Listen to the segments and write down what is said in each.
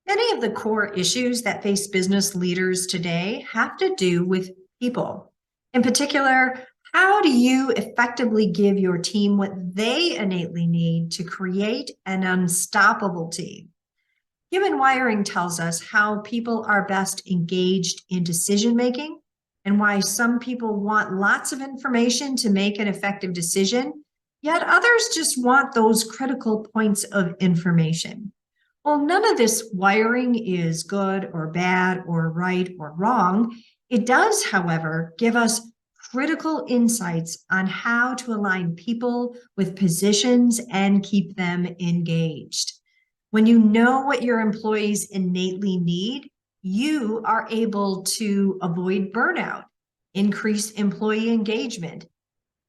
Many of the core issues that face business leaders today have to do with people. In particular, how do you effectively give your team what they innately need to create an unstoppable team? Human wiring tells us how people are best engaged in decision making and why some people want lots of information to make an effective decision, yet others just want those critical points of information. Well, none of this wiring is good or bad or right or wrong. It does, however, give us critical insights on how to align people with positions and keep them engaged. When you know what your employees innately need, you are able to avoid burnout, increase employee engagement,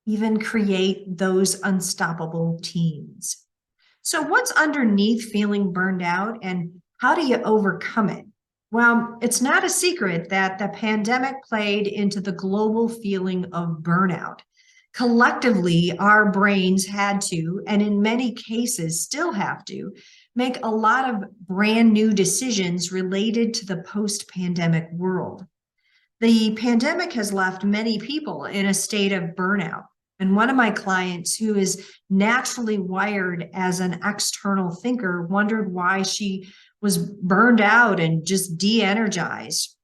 even create those unstoppable teams. So, what's underneath feeling burned out and how do you overcome it? Well, it's not a secret that the pandemic played into the global feeling of burnout. Collectively, our brains had to, and in many cases still have to, make a lot of brand new decisions related to the post pandemic world. The pandemic has left many people in a state of burnout. And one of my clients, who is naturally wired as an external thinker, wondered why she was burned out and just de energized.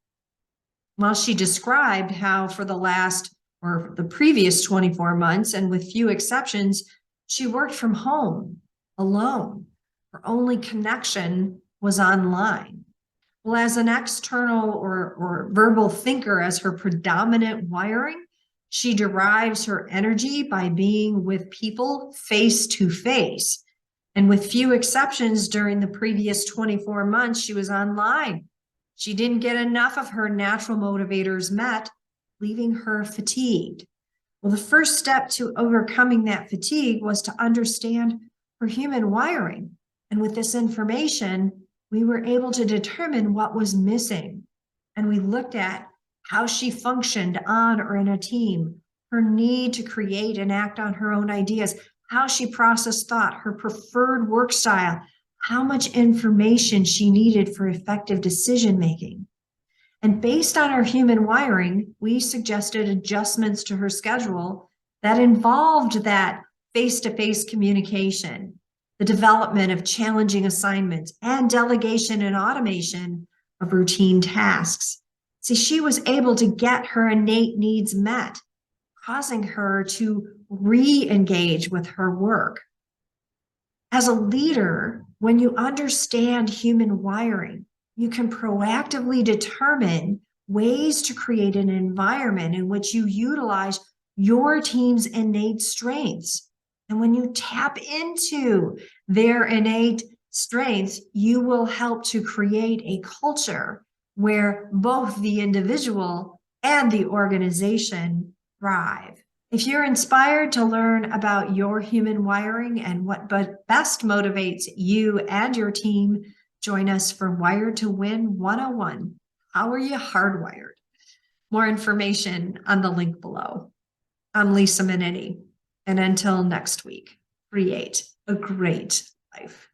Well, she described how for the last or the previous 24 months, and with few exceptions, she worked from home alone. Her only connection was online. Well, as an external or verbal thinker, as her predominant wiring, she derives her energy by being with people face to face. And with few exceptions, during the previous 24 months, she was online. She didn't get enough of her natural motivators met, leaving her fatigued. Well, the first step to overcoming that fatigue was to understand her human wiring. And with this information, we were able to determine what was missing. And we looked at how she functioned on or in a team, her need to create and act on her own ideas, how she processed thought, her preferred work style, how much information she needed for effective decision making. And based on our human wiring, we suggested adjustments to her schedule that involved that face-to-face communication, the development of challenging assignments, and delegation and automation of routine tasks. See, she was able to get her innate needs met, causing her to re-engage with her work. As a leader, when you understand human wiring, you can proactively determine ways to create an environment in which you utilize your team's innate strengths. And when you tap into their innate strengths, you will help to create a culture where both the individual and the organization thrive. If you're inspired to learn about your human wiring and what best motivates you and your team, join us for Wired to Win 101. How are you hardwired? More information on the link below. I'm Lisa Minetti, and until next week, create a great life.